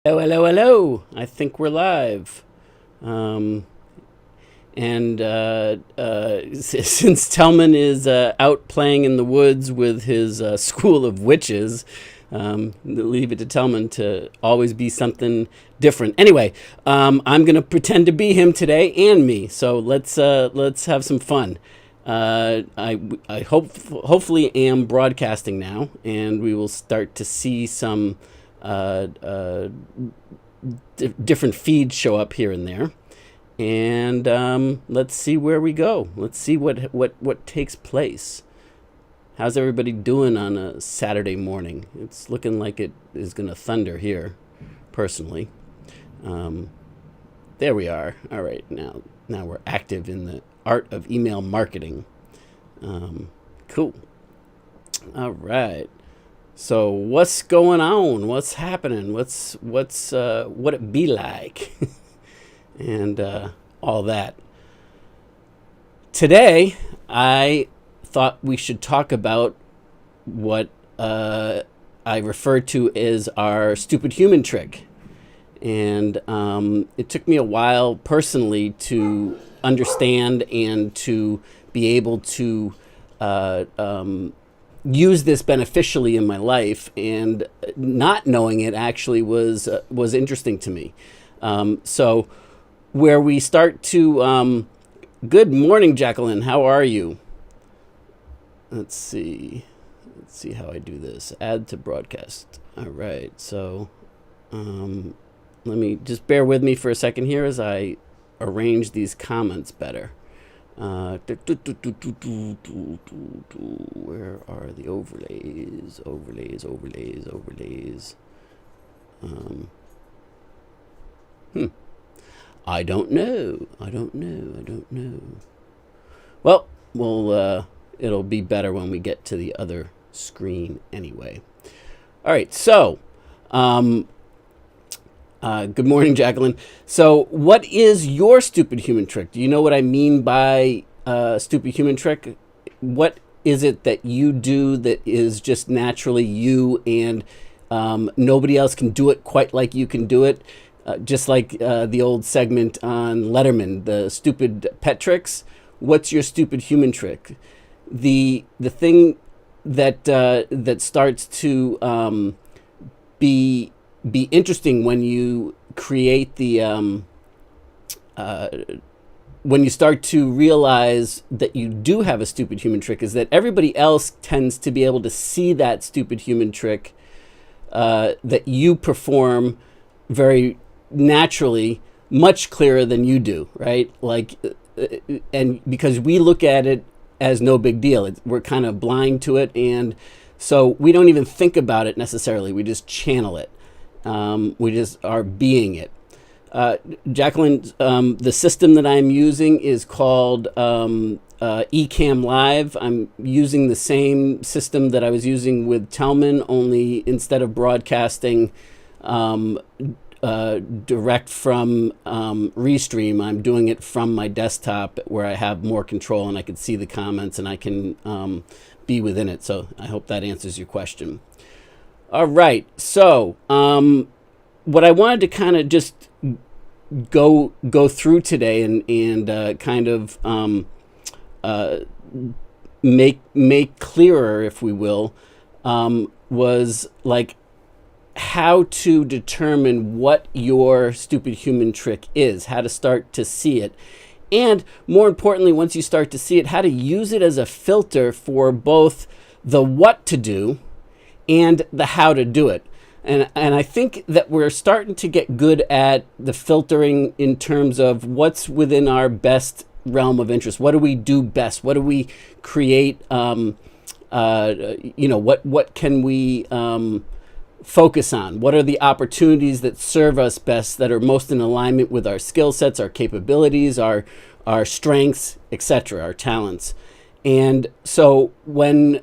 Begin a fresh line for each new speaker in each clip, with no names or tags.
Hello, hello, hello. I think we're live. Um, since Telman is out playing in the woods with his school of witches, leave it to Telman to always be something different. Anyway, I'm gonna pretend to be him today and me. So let's have some fun. I hopefully am broadcasting now, and we will start to see some uh, uh, different feeds show up here and there. And let's see where we go. Let's see what takes place. How's everybody doing on a Saturday morning? It's looking like it is going to thunder here, personally. There we are. All right, now we're active in the art of email marketing. Cool. All right. So what's going on? What's happening? What's what it be like? And all that. Today, I thought we should talk about what I refer to as our stupid human trick. And it took me a while personally to understand and to be able to use this beneficially in my life. And not knowing it actually was interesting to me. So where we start to good morning, Jacqueline, how are you? Let's see how I do this. Add to broadcast. All right, so let me just bear with me for a second here as I arrange these comments better. Where are the overlays? Overlays. I don't know. Well, it'll be better when we get to the other screen anyway. All right, so good morning, Jacqueline. So what is your stupid human trick? Do you know what I mean by stupid human trick? What is it that you do that is just naturally you, and nobody else can do it quite like you can do it? Just like the old segment on Letterman, the stupid pet tricks. What's your stupid human trick? The thing that starts to be interesting when you create the when you start to realize that you do have a stupid human trick is that everybody else tends to be able to see that stupid human trick that you perform very naturally, much clearer than you do, right? Like, and because we look at it as no big deal, we're kind of blind to it, and so we don't even think about it necessarily. We just channel it. We just are being it. Jacqueline, the system that I'm using is called Ecamm Live. I'm using the same system that I was using with Telman, only instead of broadcasting direct from Restream, I'm doing it from my desktop where I have more control and I can see the comments and I can be within it. So I hope that answers your question. All right. So what I wanted to kind of just go through today and kind of make clearer, if we will, was like how to determine what your stupid human trick is, how to start to see it, and more importantly, once you start to see it, how to use it as a filter for both the what to do and the how to do it. And I think that we're starting to get good at the filtering in terms of what's within our best realm of interest. What do we do best? What do we create? What can we focus on? What are the opportunities that serve us best, that are most in alignment with our skill sets, our capabilities, our strengths, etc., our talents? And so when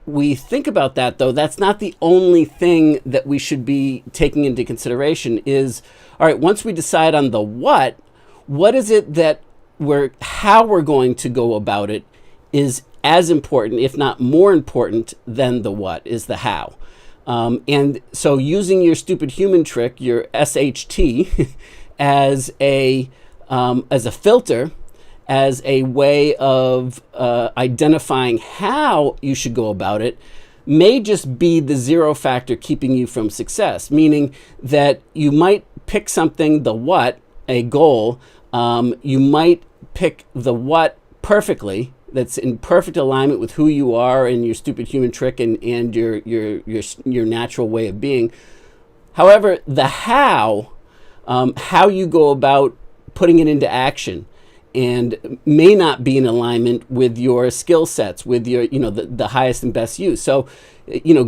we think about that, though, that's not the only thing that we should be taking into consideration. Is, all right, once we decide on the what is it that how we're going to go about it is as important, if not more important than the what, is the how. And so using your stupid human trick, your SHT, as a filter, as a way of identifying how you should go about it, may just be the zero factor keeping you from success. Meaning that you might pick something, the what, a goal. You might pick the what perfectly, that's in perfect alignment with who you are and your stupid human trick and your natural way of being. However, the how you go about putting it into action, and may not be in alignment with your skill sets, with your, the highest and best use. So,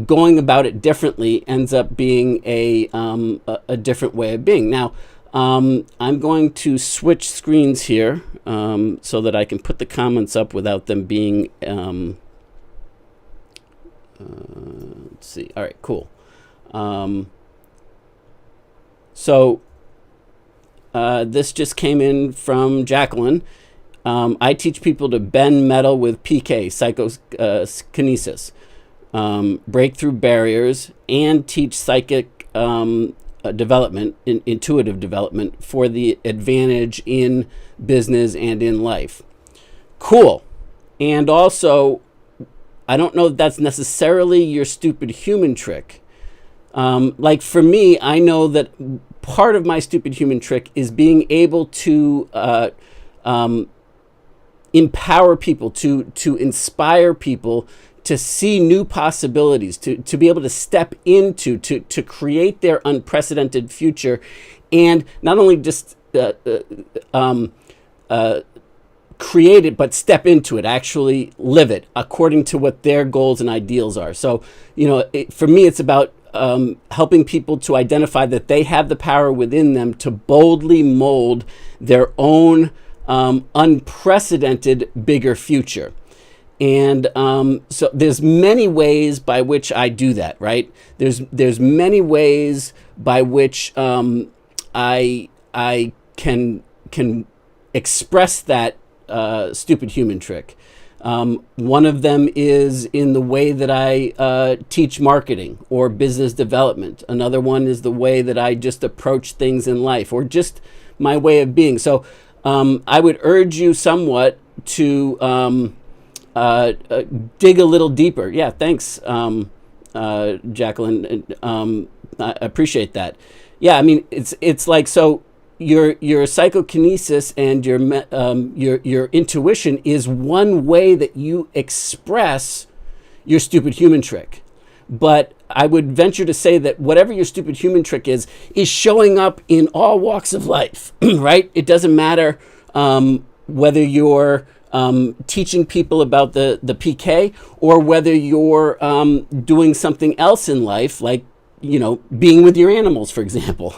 going about it differently ends up being a different way of being. Now, I'm going to switch screens here so that I can put the comments up without them being, let's see. All right, cool. This just came in from Jacqueline. I teach people to bend metal with PK, psychokinesis, break through barriers, and teach psychic development, intuitive development for the advantage in business and in life. Cool. And also, I don't know if that's necessarily your stupid human trick. Like for me, I know that part of my stupid human trick is being able to empower people, to inspire people to see new possibilities, to be able to step into, to create their unprecedented future, and not only just create it, but step into it, actually live it according to what their goals and ideals are. So, for me, it's about helping people to identify that they have the power within them to boldly mold their own unprecedented bigger future. And so there's many ways by which I do that, right? There's many ways by which I can express that stupid human trick. One of them is in the way that I teach marketing or business development. Another one is the way that I just approach things in life, or just my way of being. So I would urge you somewhat to dig a little deeper. Yeah, thanks, Jacqueline. I appreciate that. Yeah, I mean, it's like, so your psychokinesis and your intuition is one way that you express your stupid human trick. But I would venture to say that whatever your stupid human trick is showing up in all walks of life, right? It doesn't matter whether you're teaching people about the PK, or whether you're doing something else in life, like being with your animals, for example,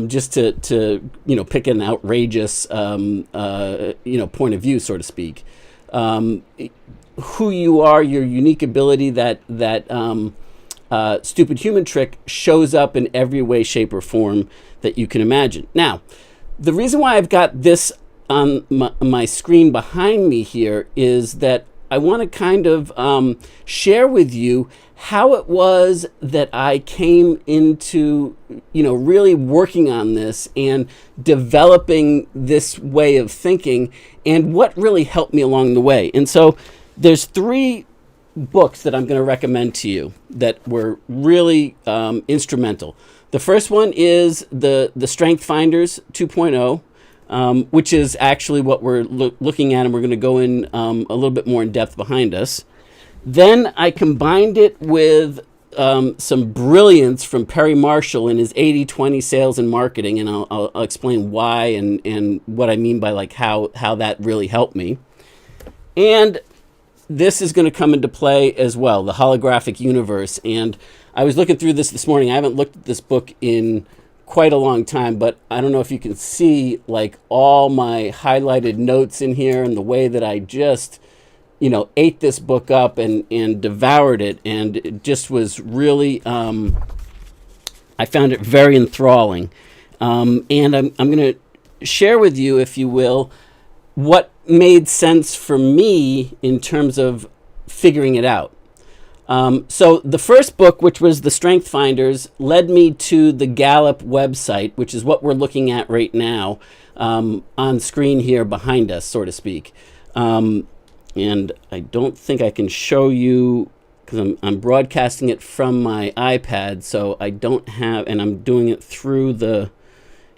just to pick an outrageous point of view, so to speak. Who you are, your unique ability, that stupid human trick shows up in every way, shape, or form that you can imagine. Now, the reason why I've got this on my screen behind me here is that I want to kind of share with you how it was that I came into, really working on this and developing this way of thinking, and what really helped me along the way. And so there's 3 books that I'm going to recommend to you that were really instrumental. The first one is the Strength Finders 2.0. Which is actually what we're looking at, and we're going to go in a little bit more in depth behind us. Then I combined it with some brilliance from Perry Marshall in his 80-20 sales and marketing, and I'll explain why and what I mean by like how that really helped me. And this is going to come into play as well, the holographic universe. And I was looking through this morning. I haven't looked at this book in quite a long time, but I don't know if you can see like all my highlighted notes in here, and the way that I just ate this book up and devoured it, and it just was really I found it very enthralling, and I'm going to share with you, if you will, what made sense for me in terms of figuring it out. So the first book, which was the Strength Finders, led me to the Gallup website, which is what we're looking at right now on screen here behind us, so to speak. And I don't think I can show you because I'm broadcasting it from my iPad, so I don't have, and I'm doing it through the,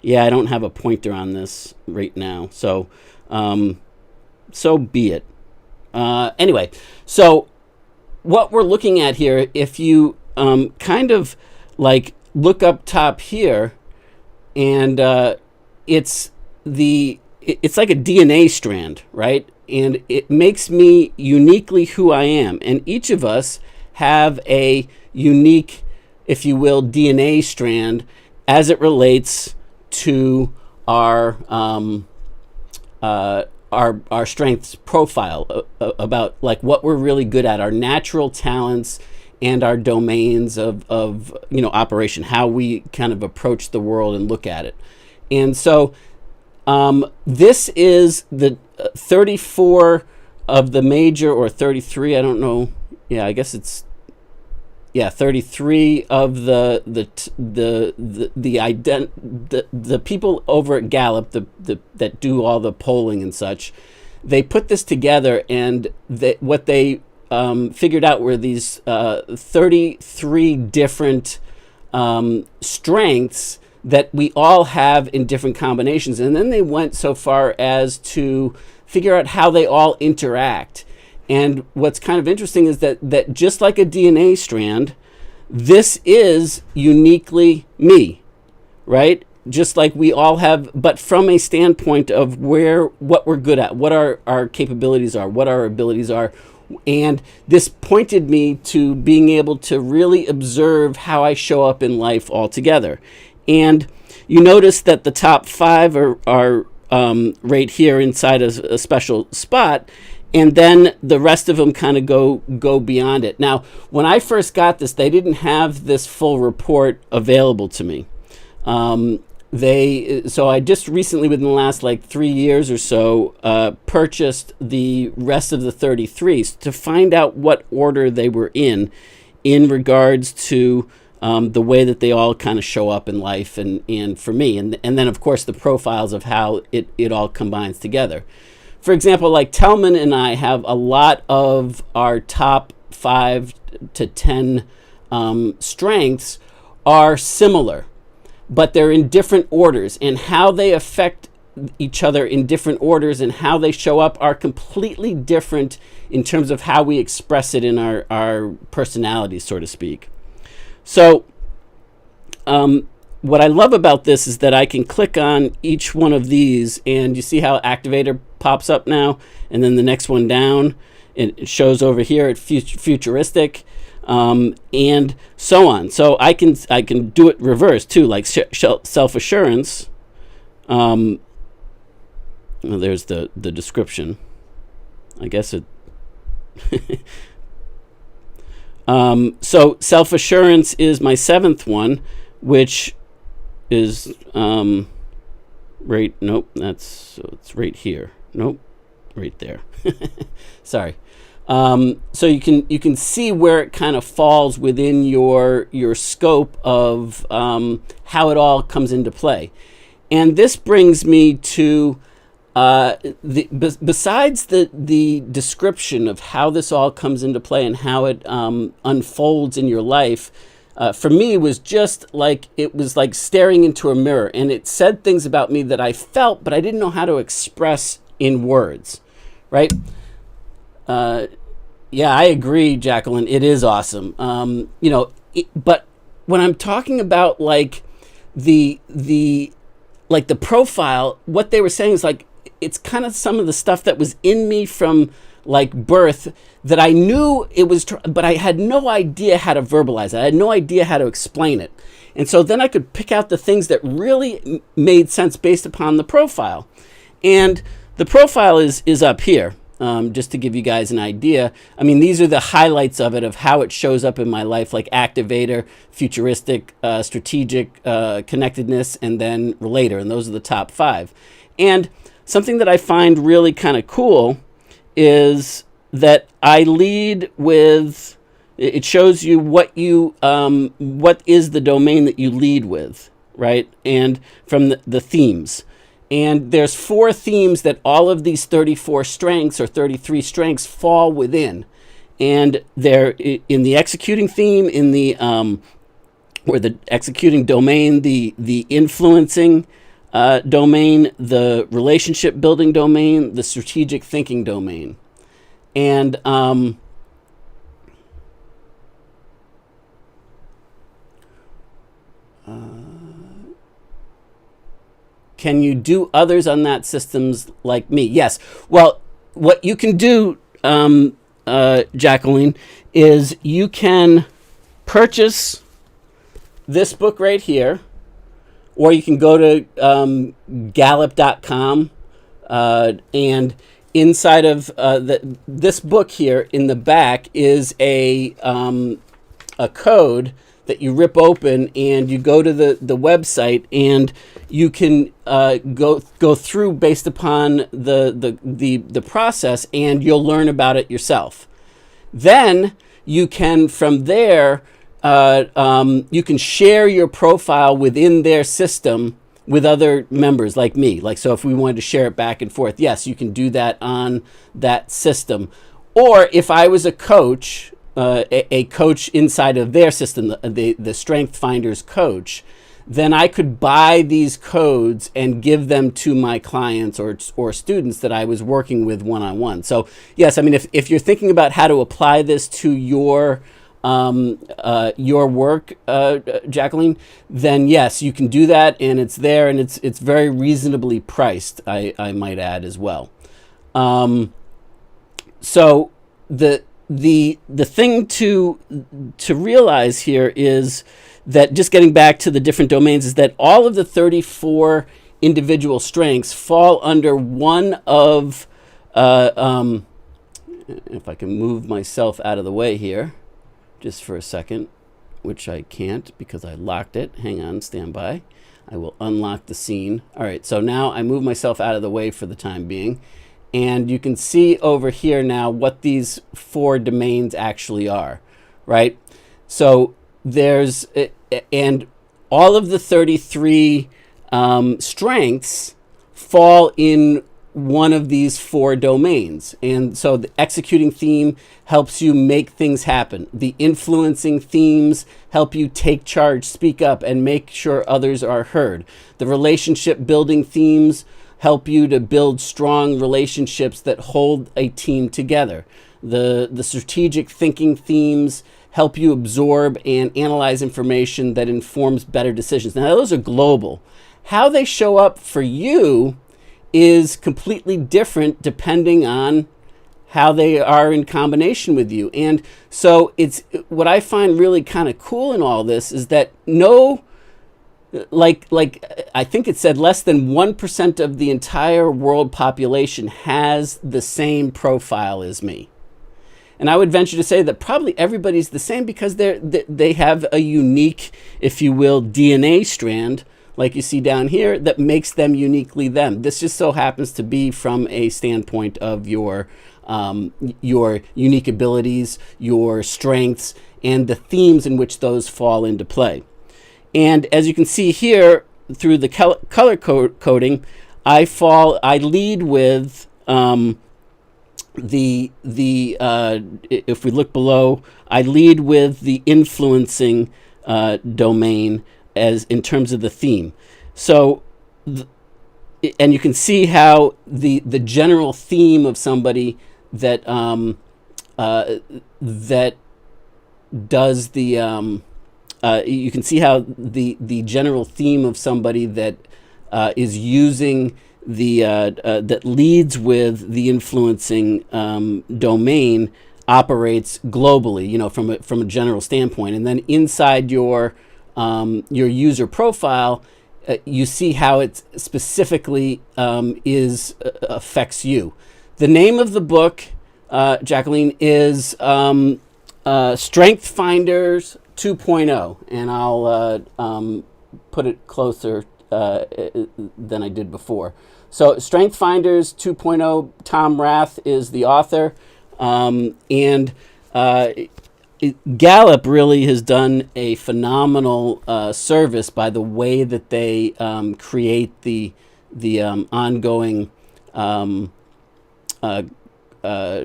yeah, I don't have a pointer on this right now. So, so be it. Anyway, so what we're looking at here, if you kind of like look up top here, and it's like a DNA strand, right? And it makes me uniquely who I am. And each of us have a unique, if you will, DNA strand as it relates to our strengths profile, about like what we're really good at, our natural talents and our domains of operation, how we kind of approach the world and look at it. And so this is the 34 of the major, or 33, I don't know. Yeah, I guess it's, yeah, 33 of the people over at Gallup that do all the polling and such. They put this together, and what they figured out were these 33 different strengths that we all have in different combinations. And then they went so far as to figure out how they all interact. And what's kind of interesting is that just like a DNA strand, this is uniquely me, right? Just like we all have, but from a standpoint of what we're good at, what our capabilities are, what our abilities are. And this pointed me to being able to really observe how I show up in life altogether. And you notice that the top 5 are right here inside a special spot, and then the rest of them kind of go beyond it. Now, when I first got this, they didn't have this full report available to me. So I just recently, within the last like 3 years or so, purchased the rest of the 33s to find out what order they were in regards to the way that they all kind of show up in life and for me. And then, of course, the profiles of how it all combines together. For example, like Telman and I have a lot of our top 5 to 10 strengths are similar, but they're in different orders, and how they affect each other in different orders and how they show up are completely different in terms of how we express it in our personalities, so to speak. So what I love about this is that I can click on each one of these, and you see how activator pops up now, and then the next one down, it shows over here at futuristic, and so on. So I can do it reverse too, like self-assurance. Well, there's the description. I guess it. So self-assurance is my 7th one, which is right. Nope, it's right here. Nope, right there. Sorry. So you can see where it kind of falls within your scope of how it all comes into play, and this brings me to besides the description of how this all comes into play and how it unfolds in your life. For me, it was like staring into a mirror, and it said things about me that I felt, but I didn't know how to express in words, right? Yeah, I agree, Jacqueline. It is awesome. But when I'm talking about like the profile, what they were saying is like, it's kind of some of the stuff that was in me from like birth that I knew it was, but I had no idea how to verbalize it. I had no idea how to explain it. And so then I could pick out the things that really made sense based upon the profile. And the profile is up here, just to give you guys an idea. I mean, these are the highlights of it, of how it shows up in my life, like activator, futuristic, strategic, connectedness, and then relator. And those are the top 5. And something that I find really kind of cool is that I lead with, It shows you what is the domain that you lead with, right? And from the themes. And there's 4 themes that all of these 34 strengths or 33 strengths fall within. And they're in the executing theme, in the or the executing domain, the influencing domain, the relationship building domain, the strategic thinking domain. And can you do others on that systems like me? Yes. Well, what you can do, Jacqueline, is you can purchase this book right here, or you can go to Gallup.com, and inside of this book here in the back is a code that you rip open, and you go to the website, and you can go through based upon the process, and you'll learn about it yourself. Then you can, from there, you can share your profile within their system with other members like me. Like, so if we wanted to share it back and forth, yes, you can do that on that system. Or if I was a coach, a coach inside of their system, the Strength Finders coach, then I could buy these codes and give them to my clients or students that I was working with one-on-one. So yes, I mean, if you're thinking about how to apply this to your work, Jacqueline, then yes, you can do that, and it's there, and it's very reasonably priced, I might add as well. So the thing to realize here is that, just getting back to the different domains, is that all of the 34 individual strengths fall under one of, if I can move myself out of the way here just for a second, which I can't because I locked it. Hang on, stand by. I will unlock the scene. All right, so now I move myself out of the way for the time being. And you can see over here now what these 4 domains actually are, right? So there's, and all of the 33 strengths fall in one of these 4 domains. And so the executing theme helps you make things happen. The influencing themes help you take charge, speak up, and make sure others are heard. The relationship building themes help you to build strong relationships that hold a team together. The strategic thinking themes help you absorb and analyze information that informs better decisions. Now, those are global. How they show up for you is completely different depending on how they are in combination with you. And so it's what I find really kind of cool in all this is that like I think it said less than 1% of the entire world population has the same profile as me. And I would venture to say that probably everybody's the same because they have a unique, if you will, DNA strand, like you see down here, that makes them uniquely them. This just so happens to be from a standpoint of your unique abilities, your strengths, and the themes in which those fall into play. And as you can see here, through the color coding, I lead with if we look below, I lead with the influencing domain as in terms of the theme. So, and you can see how the general theme of somebody that that does the you can see how the general theme of somebody that is using the that leads with the influencing domain operates globally, you know, from a general standpoint. And then inside your user profile, you see how it specifically affects you. The name of the book, Jacqueline, is Strength Finders 2.0, and I'll put it closer than I did before. So Strength Finders 2.0, Tom Rath is the author, and Gallup really has done a phenomenal service by the way that they create the ongoing uh, uh,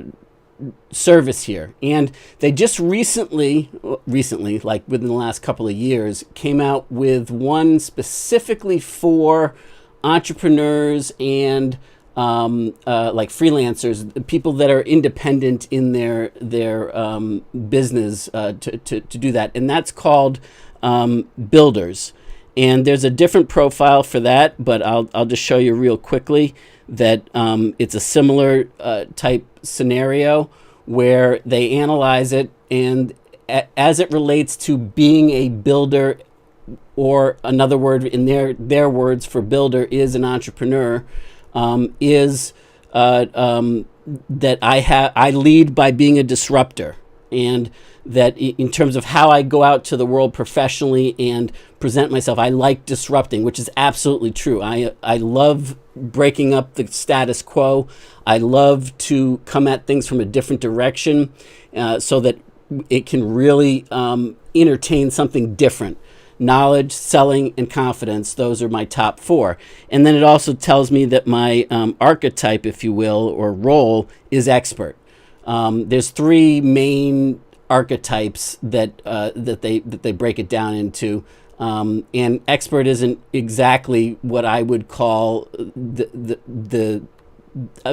service here. And they just recently, like within the last couple of years, came out with one specifically for entrepreneurs and like freelancers, people that are independent in their business to do that. And that's called Builders. And there's a different profile for that, but I'll just show you real quickly that it's a similar type scenario where they analyze it, and as it relates to being a builder, or another word in their words for builder is an entrepreneur, is that I lead by being a disruptor, and that in terms of how I go out to the world professionally and present myself, I like disrupting, which is absolutely true. I love breaking up the status quo. I love to come at things from a different direction so that it can really entertain something different. Knowledge, selling, and confidence, those are my top four. And then it also tells me that my archetype, if you will, or role is expert. There's three main archetypes that they break it down into, and expert isn't exactly what I would call the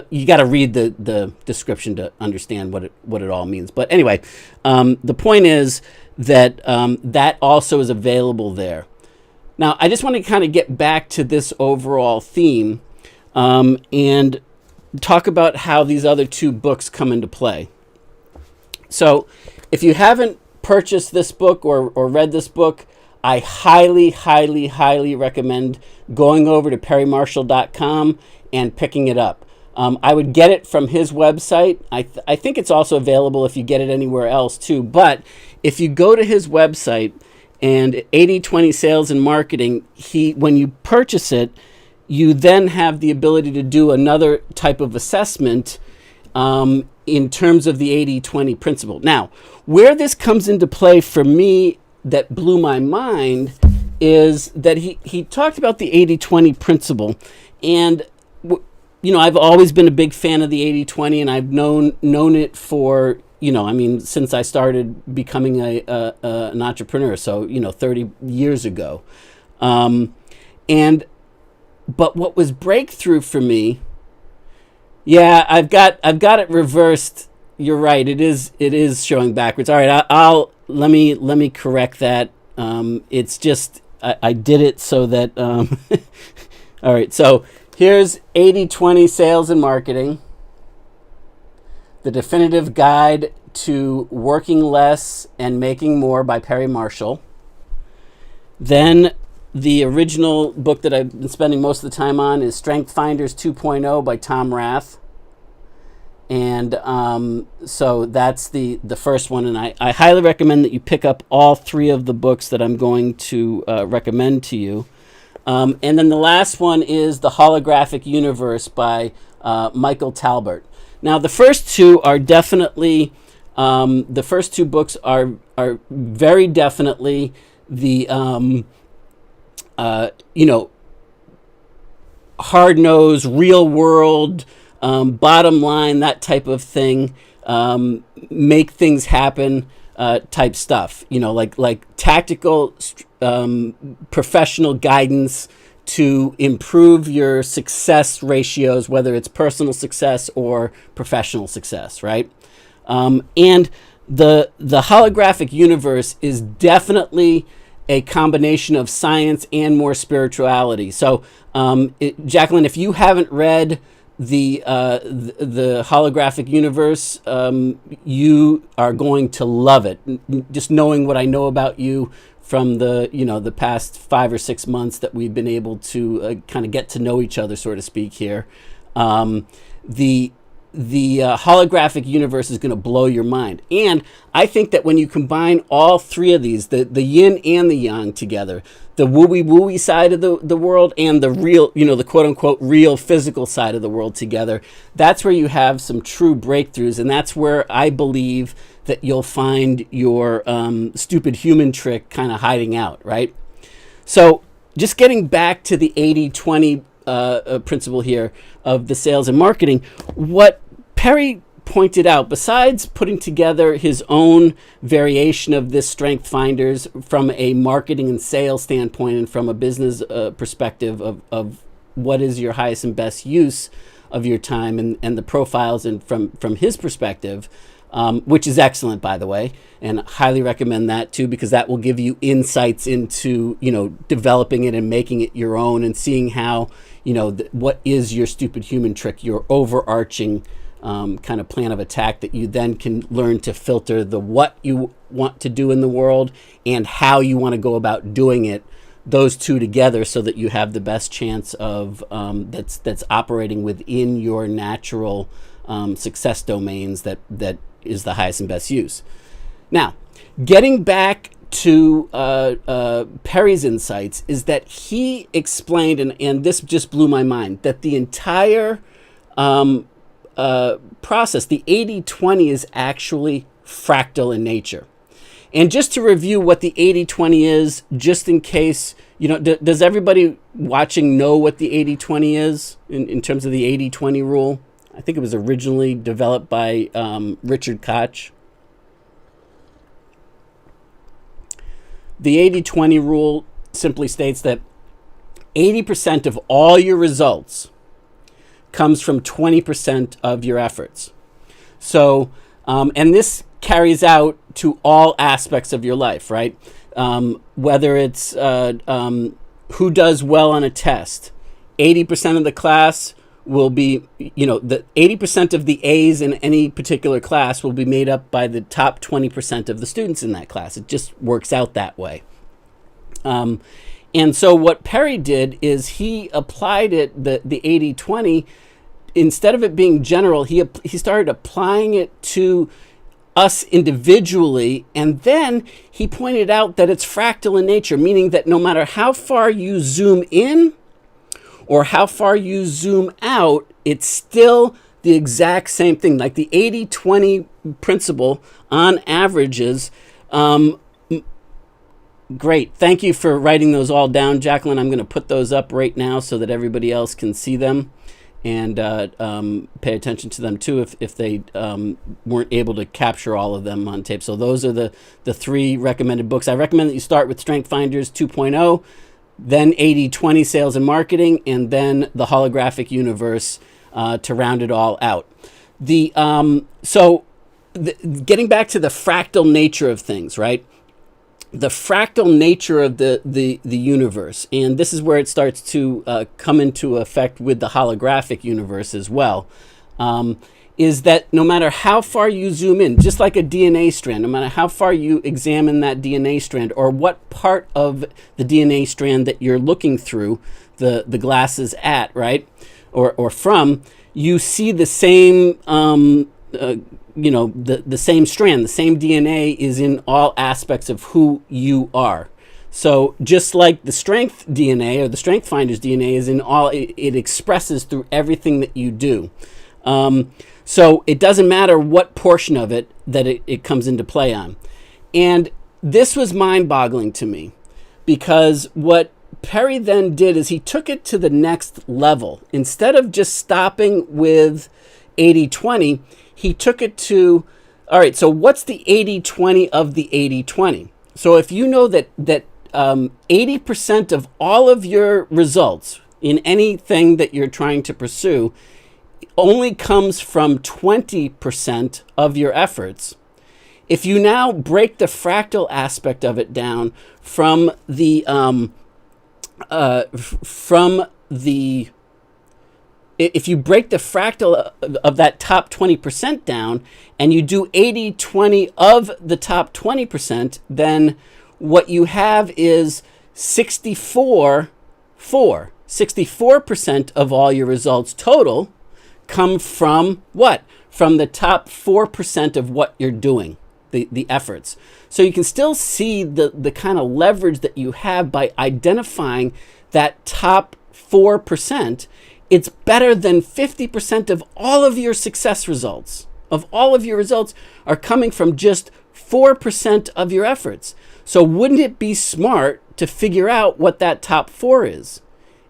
you got to read the description to understand what it all means. But anyway, the point is that that also is available there. Now, I just want to kind of get back to this overall theme and talk about how these other two books come into play. So if you haven't purchased this book or read this book, I highly, highly, highly recommend going over to perrymarshall.com and picking it up. I would get it from his website. I think it's also available if you get it anywhere else too. But if you go to his website and 80/20 Sales and Marketing, when you purchase it, you then have the ability to do another type of assessment in terms of the 80/20 principle. Now, where this comes into play for me that blew my mind is that he talked about the 80/20 principle. And I've always been a big fan of the 80/20, and I've known it for, since I started becoming an entrepreneur, so, 30 years ago. But what was breakthrough for me, I've got it reversed. You're right. It is showing backwards. All right. Let me correct that. It's just, I did it so that, all right. So here's 80/20 Sales and Marketing, the definitive guide to working less and making more by Perry Marshall. Then the original book that I've been spending most of the time on is Strength Finders 2.0 by Tom Rath. And so that's the first one. And I highly recommend that you pick up all three of the books that I'm going to recommend to you. And then the last one is The Holographic Universe by Michael Talbot. Now, the first two are definitely, the first two books are very definitely the, hard-nosed, real-world, bottom line, that type of thing, make things happen type stuff. Like tactical, professional guidance to improve your success ratios, whether it's personal success or professional success, right? And the holographic universe is definitely a combination of science and more spirituality. So, Jacqueline, if you haven't read the holographic universe, you are going to love it. Just knowing what I know about you from the past 5 or 6 months that we've been able to kind of get to know each other, so to speak, here. The holographic universe is going to blow your mind. And I think that when you combine all three of these, the yin and the yang together, the wooey side of the world and the real, the quote unquote real physical side of the world together, that's where you have some true breakthroughs. And that's where I believe that you'll find your stupid human trick kind of hiding out, right? So just getting back to the 80-20 principle here of the sales and marketing, what Perry pointed out, besides putting together his own variation of this Strength Finders from a marketing and sales standpoint and from a business perspective of what is your highest and best use of your time and the profiles and from his perspective, which is excellent, by the way, and highly recommend that too, because that will give you insights into, developing it and making it your own and seeing how, what is your stupid human trick, your overarching kind of plan of attack that you then can learn to filter the what you want to do in the world and how you want to go about doing it, those two together, so that you have the best chance of that's operating within your natural success domains that is the highest and best use. Now, getting back to Perry's insights is that he explained, and this just blew my mind, that the entire process, the 80-20, is actually fractal in nature. And just to review what the 80-20 is, just in case, does everybody watching know what the 80-20 is in terms of the 80-20 rule? I think it was originally developed by Richard Koch. The 80-20 rule simply states that 80% of all your results comes from 20% of your efforts. So, and this carries out to all aspects of your life, right? Whether it's who does well on a test, 80% of the class will be, the 80% of the A's in any particular class will be made up by the top 20% of the students in that class. It just works out that way. And so what Perry did is he applied it, the 80-20, instead of it being general, he started applying it to us individually, and then he pointed out that it's fractal in nature, meaning that no matter how far you zoom in or how far you zoom out, it's still the exact same thing. Like the 80-20 principle on averages. Great. Thank you for writing those all down, Jacqueline. I'm going to put those up right now so that everybody else can see them and pay attention to them too if they weren't able to capture all of them on tape. So those are the three recommended books. I recommend that you start with Strength Finders 2.0, then 80-20 Sales and Marketing, and then the Holographic Universe to round it all out. Getting back to the fractal nature of things, right? The fractal nature of the universe, and this is where it starts to come into effect with the holographic universe as well, is that no matter how far you zoom in, just like a DNA strand, no matter how far you examine that DNA strand or what part of the DNA strand that you're looking through the glasses at, right, or from, you see the same the same strand, the same DNA is in all aspects of who you are. So just like the strength DNA or the Strength Finders DNA is in all, it expresses through everything that you do. So it doesn't matter what portion of it that it comes into play on. And this was mind-boggling to me, because what Perry then did is he took it to the next level. Instead of just stopping with 80-20, he took it to, all right, so what's the 80-20 of the 80-20? So if you know that 80% of all of your results in anything that you're trying to pursue only comes from 20% of your efforts. If you now break the fractal aspect of it down from the if you break the fractal of that top 20% down and you do 80-20 of the top 20%, then what you have is 64% of all your results total come from what? From the top 4% of what you're doing, the efforts. So you can still see the kind of leverage that you have by identifying that top 4%. It's better than 50% of all of your success results. Of all of your results are coming from just 4% of your efforts. So wouldn't it be smart to figure out what that top 4 is?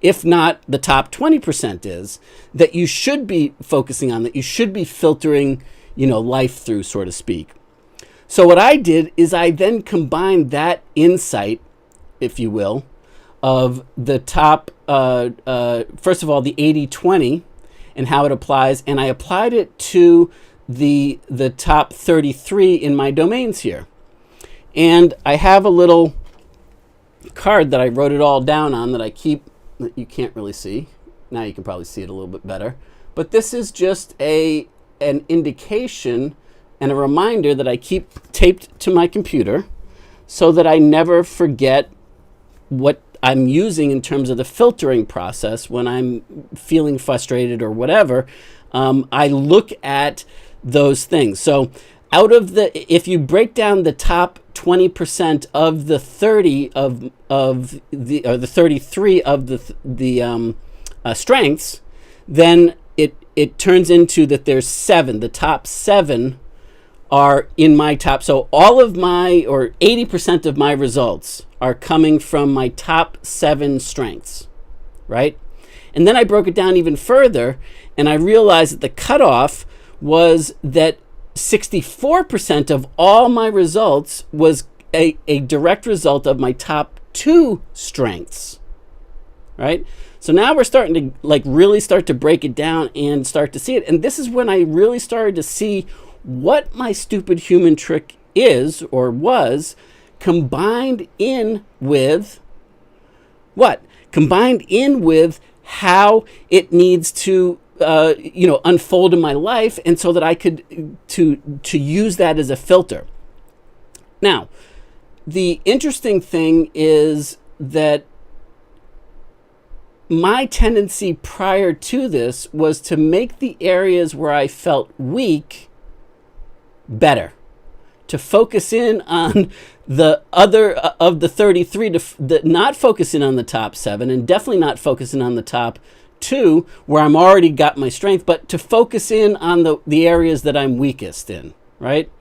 If not the top 20% is, that you should be focusing on, that you should be filtering, life through, so to speak. So what I did is I then combined that insight, if you will, of the top, first of all, the 80-20 and how it applies, and I applied it to the top 33 in my domains here. And I have a little card that I wrote it all down on that I keep, that you can't really see. Now you can probably see it a little bit better. But this is just an indication and a reminder that I keep taped to my computer so that I never forget what I'm using in terms of the filtering process when I'm feeling frustrated or whatever. I look at those things. So if you break down the top 20% of the 30 or the 33 of the strengths, then it turns into that there's 7. The top 7 are in my top. So all of my, or 80% of my results are coming from my top 7 strengths, right? And then I broke it down even further, and I realized that the cutoff was that 64% of all my results was a direct result of my top 2 strengths, right? So now we're starting to really start to break it down and start to see it. And this is when I really started to see what my stupid human trick is or was, combined in with what? Combined in with how it needs to unfold in my life, and so that I could to use that as a filter. Now, the interesting thing is that my tendency prior to this was to make the areas where I felt weak better, to focus in on the other of the 33, not focusing on the top 7, and definitely not focusing on the top 2 where I'm already got my strength, but to focus in on the areas that I'm weakest in, right?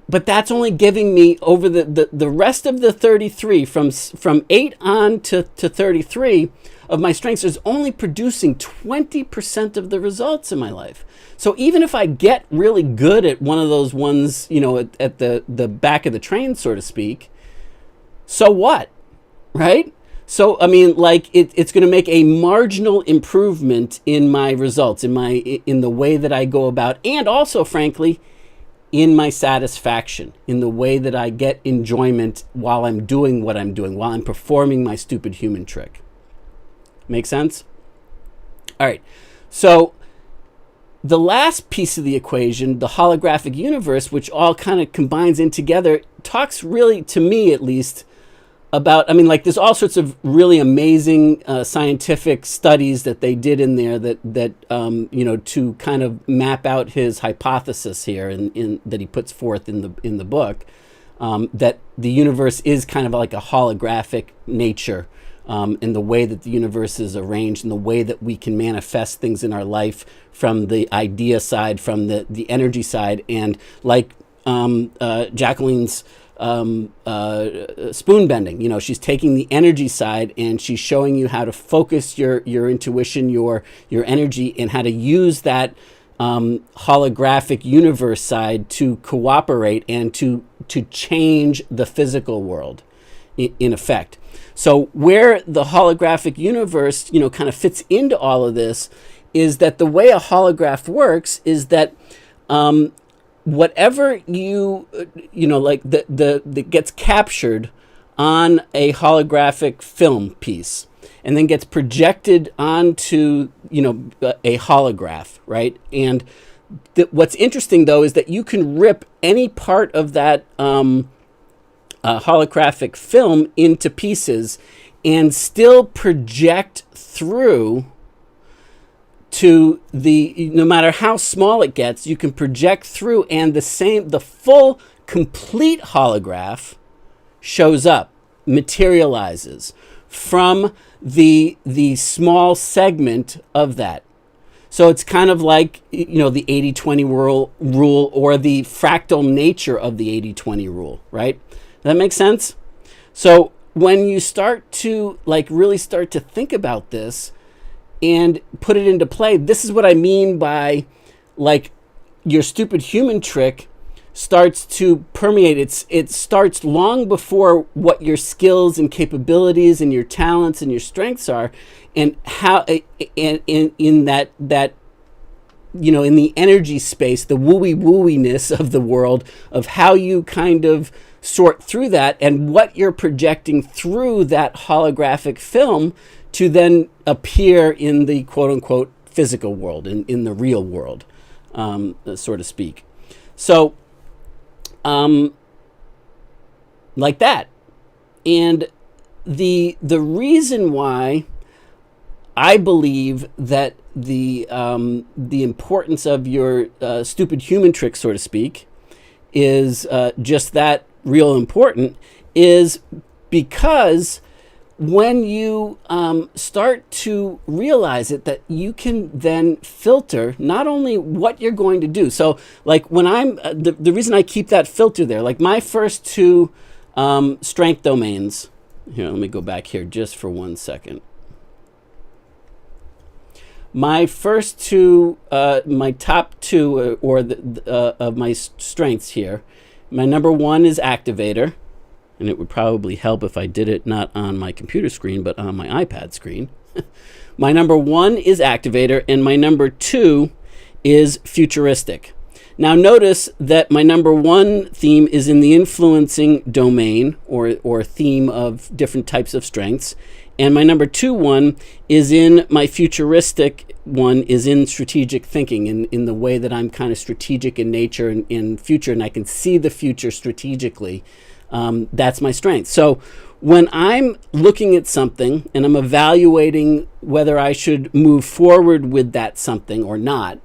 But that's only giving me over the rest of the 33 from 8 on to 33 of my strengths is only producing 20% of the results in my life. So even if I get really good at one of those ones, at the back of the train, so to speak, so what, right? So, I mean, it's going to make a marginal improvement in my results, in the way that I go about, and also, frankly, in my satisfaction, in the way that I get enjoyment while I'm doing what I'm doing, while I'm performing my stupid human trick. Make sense? All right. So the last piece of the equation, the holographic universe, which all kind of combines in together, talks really, to me at least, about, there's all sorts of really amazing scientific studies that they did in there that to kind of map out his hypothesis here in that he puts forth in the book, that the universe is kind of like a holographic nature, in the way that the universe is arranged, and the way that we can manifest things in our life from the idea side, from the energy side, and Jacqueline's spoon bending, she's taking the energy side and she's showing you how to focus your intuition, your energy, and how to use that holographic universe side to cooperate and to change the physical world in effect. So where the holographic universe kind of fits into all of this is that the way a holograph works is that whatever that gets captured on a holographic film piece and then gets projected onto a holograph, right? And what's interesting though is that you can rip any part of that holographic film into pieces and still project through to no matter how small it gets, you can project through, and the full complete holograph shows up, materializes from the small segment of that. So it's kind of like, the 80-20 rule or the fractal nature of the 80-20 rule, right? Does that make sense? So when you start to really start to think about this and put it into play, this is what I mean by your stupid human trick starts to permeate. It starts long before what your skills and capabilities and your talents and your strengths are, and how in that in the energy space, the wooey-wooiness of the world, of how you kind of sort through that and what you're projecting through that holographic film to then appear in the quote-unquote physical world, in the real world, so to speak. So, like that. And the reason why I believe that the importance of your stupid human trick, so to speak, is just that real important, is because when you start to realize it, that you can then filter not only what you're going to do. So when I'm, the reason I keep that filter there, my first two strength domains, here, let me go back here just for 1 second. My first two, my top two, of my strengths here, my number one is activator. And it would probably help if I did it not on my computer screen, but on my iPad screen. My number one is activator, and my number two is futuristic. Now notice that my number one theme is in the influencing domain, or theme of different types of strengths. And my number two one is in my futuristic one, is in strategic thinking, in the way that I'm kind of strategic in nature and in future, and I can see the future strategically. That's my strength. So when I'm looking at something and I'm evaluating whether I should move forward with that something or not,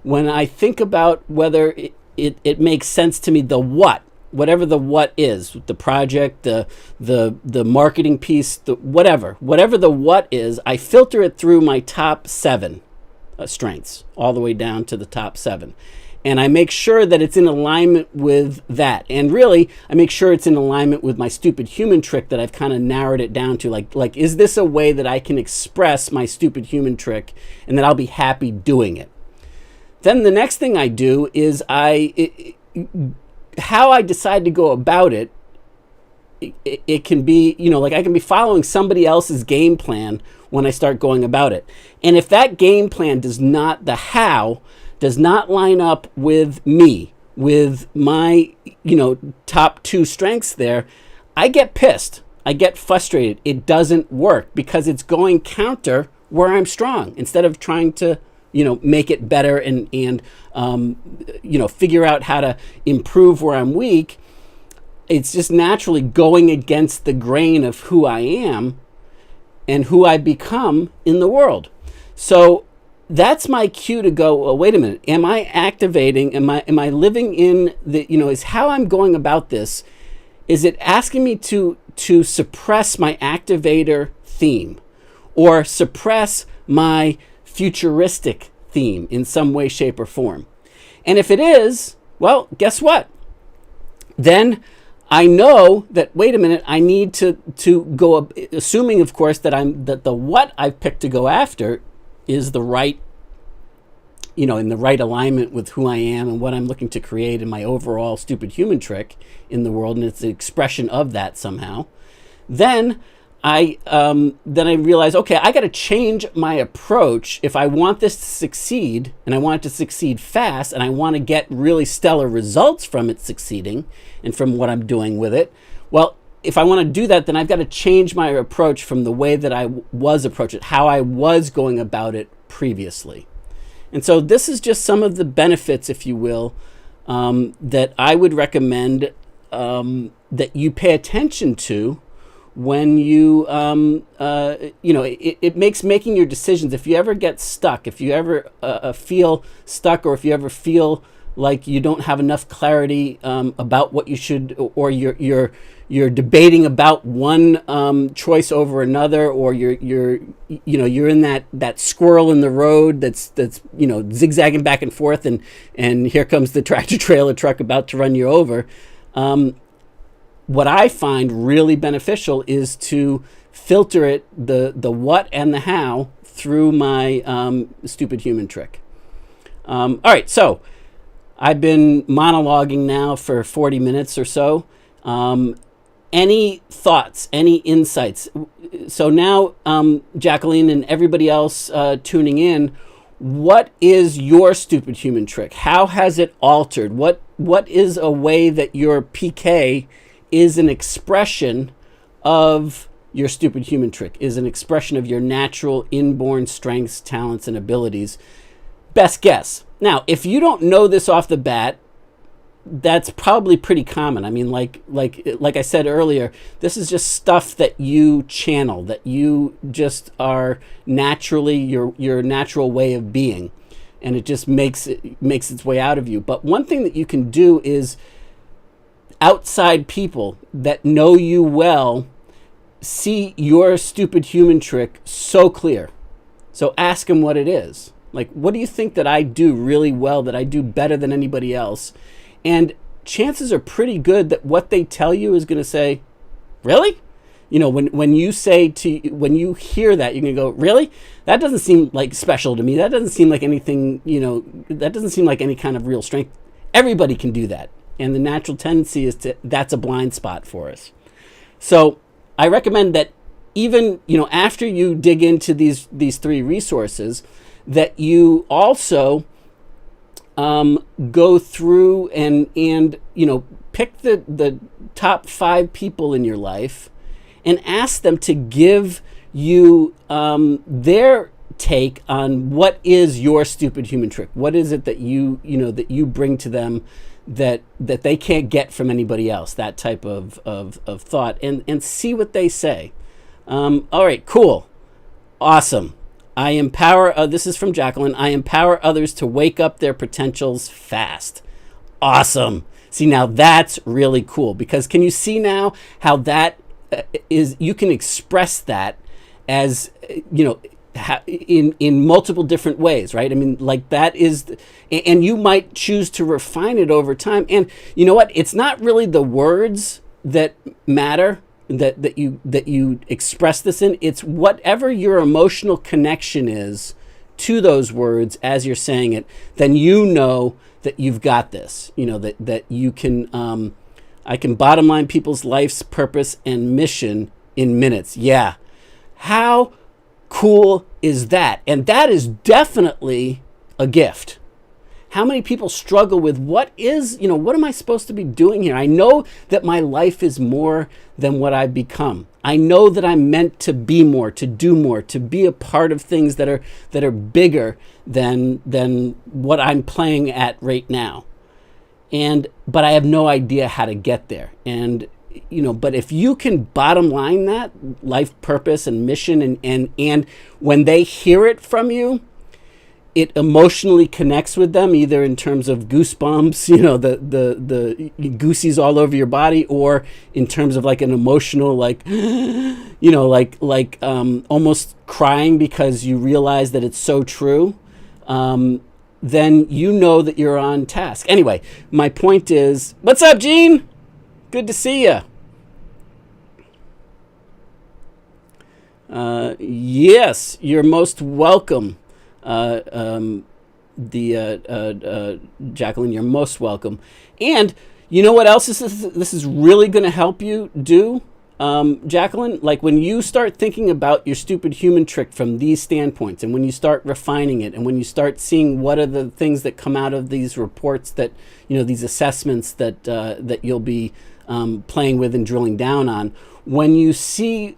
when I think about whether it makes sense to me, whatever the what is, the project, the marketing piece, whatever the what is, I filter it through my top 7 strengths, all the way down to the top 7. And I make sure that it's in alignment with that. And really, I make sure it's in alignment with my stupid human trick that I've kind of narrowed it down to. Like, is this a way that I can express my stupid human trick and that I'll be happy doing it? Then the next thing I do is how I decide to go about it, it can be, I can be following somebody else's game plan when I start going about it. And if that game plan does not line up with me, with my, top 2 strengths there, I get pissed. I get frustrated. It doesn't work because it's going counter where I'm strong, instead of trying to, make it better and figure out how to improve where I'm weak. It's just naturally going against the grain of who I am and who I become in the world. So that's my cue to go, well, wait a minute, am I activating, am I living in the, is how I'm going about this, is it asking me to suppress my activator theme or suppress my futuristic theme in some way, shape, or form? And if it is, well, guess what? Then I know that, wait a minute, I need to go, assuming, of course, that the what I've picked to go after is the right, in the right alignment with who I am and what I'm looking to create in my overall stupid human trick in the world, and it's an expression of that somehow. Then I realize, okay, I got to change my approach if I want this to succeed, and I want it to succeed fast, and I want to get really stellar results from it succeeding and from what I'm doing with it. Well, if I want to do that, then I've got to change my approach from the way that I was approaching it, how I was going about it previously. And so this is just some of the benefits, if you will, that I would recommend that you pay attention to when you, it makes making your decisions. If you ever get stuck, if you ever feel stuck, or if you ever feel like you don't have enough clarity about what you should, or you're debating about one choice over another, or you're in that squirrel in the road that's zigzagging back and forth, and here comes the tractor trailer truck about to run you over. What I find really beneficial is to filter it, the what and the how, through my stupid human trick. All right, so I've been monologuing now for 40 minutes or so. Any thoughts, any insights? So now, Jacqueline and everybody else tuning in, what is your stupid human trick? How has it altered? What is a way that your PK is an expression of your stupid human trick, is an expression of your natural inborn strengths, talents, and abilities? Best guess. Now, if you don't know this off the bat, that's probably pretty common. I mean, like I said earlier, this is just stuff that you channel, that you just are naturally your natural way of being, and it just makes its way out of you. But one thing that you can do is, outside people that know you well see your stupid human trick so clear. So ask them what it is. Like, what do you think that I do really well, that I do better than anybody else? And chances are pretty good that what they tell you is going to say, really? When you hear that, you're going to go, really? That doesn't seem like special to me. That doesn't seem like anything, that doesn't seem like any kind of real strength. Everybody can do that. And the natural tendency is that's a blind spot for us. So I recommend that even, after you dig into these three resources, that you also go through and pick the top 5 people in your life and ask them to give you their take on what is your stupid human trick. What is it that you bring to them that they can't get from anybody else, that type of thought, and see what they say. All right, cool. Awesome. I empower, this is from Jacqueline, I empower others to wake up their potentials fast. Awesome. See, now that's really cool, because can you see now how that is, you can express that as, in multiple different ways, right? I mean, like, that is, and you might choose to refine it over time. And you know what? It's not really the words that matter, that you express this in. It's whatever your emotional connection is to those words as you're saying it. Then that you've got this. That you can. I can bottom line people's life's purpose and mission in minutes. Yeah, how cool is that? And that is definitely a gift. How many people struggle with what am I supposed to be doing here? I know that my life is more than what I've become. I know that I'm meant to be more, to do more, to be a part of things that are bigger than what I'm playing at right now. But I have no idea how to get there. And but if you can bottom line that life purpose and mission, and when they hear it from you, it emotionally connects with them, either in terms of goosebumps, the goosies all over your body, or in terms of like an emotional, like, almost crying because you realize that it's so true. Then you know that you're on task. Anyway, my point is, what's up, Gene? Good to see you. Yes, you're most welcome. Jacqueline, you're most welcome. And you know what else this is really going to help you do, Jacqueline? Like, when you start thinking about your stupid human trick from these standpoints, and when you start refining it, and when you start seeing what are the things that come out of these reports, that these assessments that you'll be playing with and drilling down on, when you see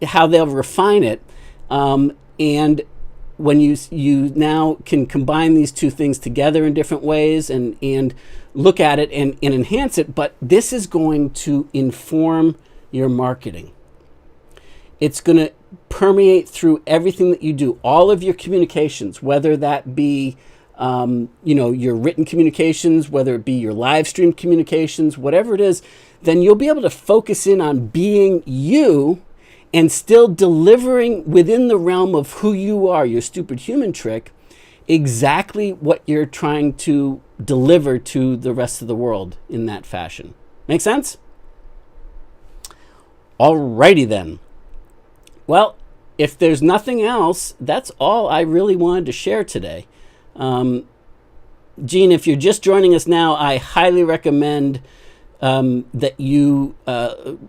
how they'll refine it, and when you now can combine these two things together in different ways and look at it and enhance it, but this is going to inform your marketing. It's going to permeate through everything that you do, all of your communications, whether that be your written communications, whether it be your live stream communications, whatever it is, then you'll be able to focus in on being you and still delivering within the realm of who you are, your stupid human trick, exactly what you're trying to deliver to the rest of the world in that fashion. Make sense? Alrighty then. Well, if there's nothing else, that's all I really wanted to share today. Gene, if you're just joining us now, I highly recommend that you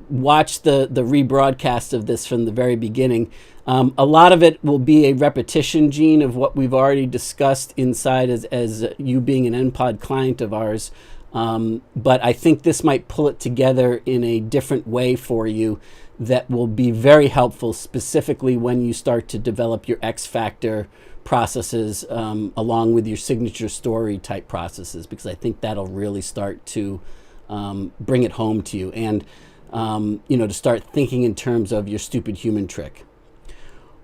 watch the rebroadcast of this from the very beginning. A lot of it will be a repetition, Gene, of what we've already discussed inside as you being an NPod client of ours. But I think this might pull it together in a different way for you that will be very helpful, specifically when you start to develop your X Factor processes along with your signature story type processes, because I think that'll really start to bring it home to you and to start thinking in terms of your stupid human trick.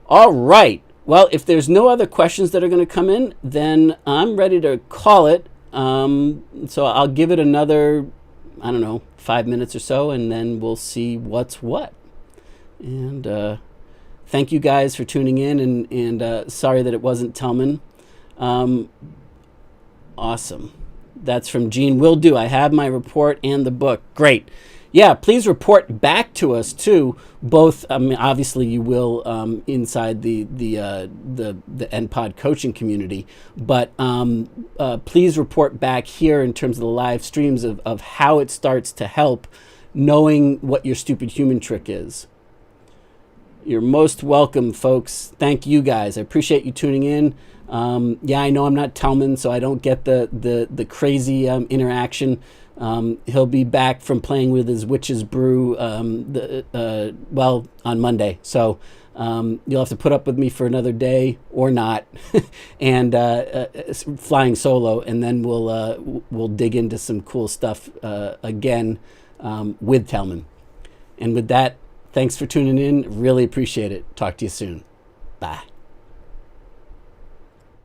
All right. Well, if there's no other questions that are going to come in, then I'm ready to call it. So I'll give it another, 5 minutes or so, and then we'll see what's what. And thank you guys for tuning in, and sorry that it wasn't Tellman. Awesome. That's from Gene. Will do. I have my report and the book. Great. Yeah, please report back to us too. Both, obviously you will inside the NPod coaching community, but please report back here in terms of the live streams of how it starts to help, knowing what your stupid human trick is. You're most welcome, folks. Thank you guys. I appreciate you tuning in. Yeah, I know I'm not Tellman, so I don't get the crazy interaction. He'll be back from playing with his witch's brew on Monday. So you'll have to put up with me for another day or not, and flying solo, and then we'll dig into some cool stuff again with Tellman. And with that, thanks for tuning in. Really appreciate it. Talk to you soon. Bye.